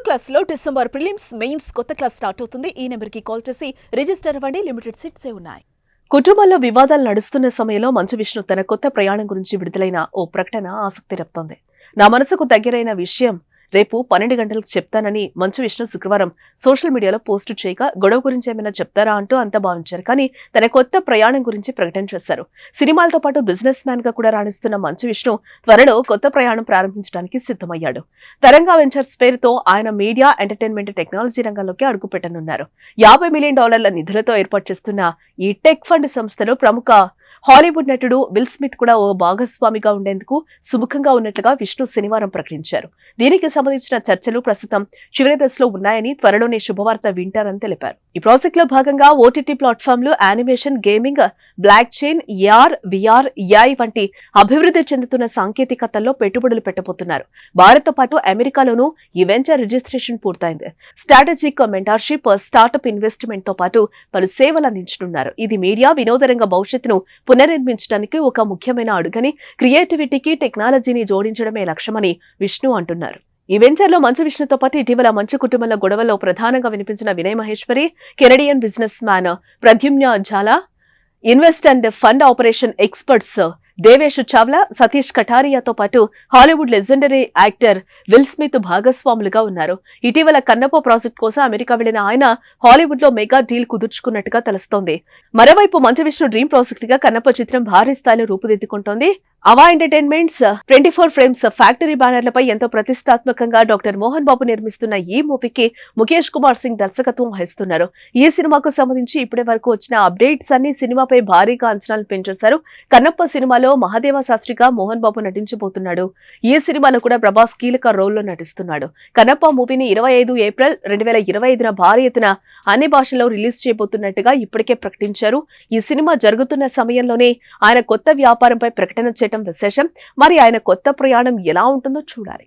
Class లో December prelims mains కొత్త class start అవుతుంది. ఈ నెంబర్ కి కాల్ చేసి రిజిస్టర్ అవ్వండి. లిమిటెడ్ సీట్సే ఉన్నాయి. కుటుంబంలో వివాదాలు నడుస్తున్న సమయంలో మంచు విష్ణు తన కొత్త ప్రయాణం గురించి విడుదలైన ఓ ప్రకటన ఆసక్తి రేపుతోంది. నా మనసుకు దగ్గరైన విషయం రేపు 12 గంటలకు చెప్తానని మంచు విష్ణు శుక్రవారం సోషల్ మీడియాలో పోస్టు చేయగా గొడవ గురించి ఏమైనా చెప్తారా అంటూ అంతా భావించారు. కానీ తన కొత్త ప్రయాణం గురించి ప్రకటన చేశారు. సినిమాలతో పాటు బిజినెస్ మ్యాన్ గా కూడా రాణిస్తున్న మంచు విష్ణు త్వరలో కొత్త ప్రయాణం ప్రారంభించడానికి సిద్ధమయ్యాడు. తరంగా వెంచర్స్ పేరుతో ఆయన మీడియా, ఎంటర్టైన్మెంట్, టెక్నాలజీ రంగంలోకి అడుగుపెట్టనున్నారు. $50 మిలియన్ నిధులతో ఏర్పాటు చేస్తున్న ఈ టెక్ ఫండ్ సంస్థలో ప్రముఖ హాలీవుడ్ నటుడు విల్ స్మిత్ కూడా ఓ భాగస్వామిగా ఉండేందుకు సుముఖంగా ఉన్నట్లుగా విష్ణు శనివారం ప్రకటించారు. దీనికి సంబంధించిన చర్చలు ప్రస్తుతం చివరి దశలో ఉన్నాయని, త్వరలోనే శుభవార్త వింటారని తెలిపారు. ఈ ప్రాజెక్ట్ లో భాగంగా ఓటీటీ ప్లాట్ఫామ్లు, animation, gaming, blockchain, AR, VR, AI వంటి అభివృద్ధి చెందుతున్న సాంకేతికతల్లో పెట్టుబడులు పెట్టబోతున్నారు. భారత్ తో పాటు అమెరికాలోనూ ఈ వెంచర్ రిజిస్ట్రేషన్ పూర్తయింది. స్ట్రాటజిక్ మెంటార్షిప్, స్టార్టప్ ఇన్వెస్ట్మెంట్ తో పాటు పలు సేవలు అందించనున్నారు. ఇది మీడియా, వినోద రంగ భవిష్యత్తును పునర్నిర్మించడానికి ఒక ముఖ్యమైన అడుగని, క్రియేటివిటీకి టెక్నాలజీని జోడించడమే లక్ష్యమని విష్ణు అంటున్నారు. ఈ వెంచర్లో మంచు విష్ణుతో పాటు ఇటీవల మంచు కుటుంబంలో గొడవల్లో ప్రధానంగా వినిపించిన Vinay Maheshwari, Canadian businessman Pradyumna Jhala, invest and fund operation experts Devesh Chawla, Satish కటారియాతో పాటు Hollywood legendary actor Will Smith భాగస్వాములుగా ఉన్నారు. ఇటీవల కన్నప్ప ప్రాజెక్ట్ కోసం అమెరికా వెళ్లిన ఆయన హాలీవుడ్ లో మెగా డీల్ కుదుర్చుకున్నట్టుగా తెలుస్తోంది. మరోవైపు మంచు విష్ణు డ్రీమ్ ప్రాజెక్ట్ గా కన్నప్ప చిత్రం భారీ స్థాయిలో రూపుదిద్దుకుంటోంది. అవా ఎంటర్టైన్మెంట్స్ 24 ఫ్రేమ్స్ ఫ్యాక్టరీ బ్యానర్లపై ఎంతో ప్రతిష్టాత్మకంగా డాక్టర్ మోహన్ బాబు నిర్మిస్తున్న ఈ మూవీకి ముఖేష్ కుమార్ సింగ్ దర్శకత్వం వహిస్తున్నారు. ఈ సినిమాకు సంబంధించి ఇప్పటి వరకు వచ్చిన అప్డేట్స్ అన్ని సినిమాపై భారీగా అంచనాలు పెంచేశారు. కన్నప్ప సినిమాలో మహాదేవ శాస్త్రిగా మోహన్ బాబు నటించబోతున్నాడు. ఈ సినిమాలో కూడా ప్రభాస్ కీలక రోల్లో నటిస్తున్నాడు. కన్నప్ప మూవీని 25 ఏప్రిల్ 2025న భారీ ఎత్తున అన్ని భాషల్లో రిలీజ్ చేయబోతున్నట్టుగా ఇప్పటికే ప్రకటించారు. ఈ సినిమా జరుగుతున్న సమయంలోనే ఆయన కొత్త వ్యాపారంపై ప్రకటన చేయడం విశేషం. మరి ఆయన కొత్త ప్రయాణం ఎలా ఉంటుందో చూడాలి.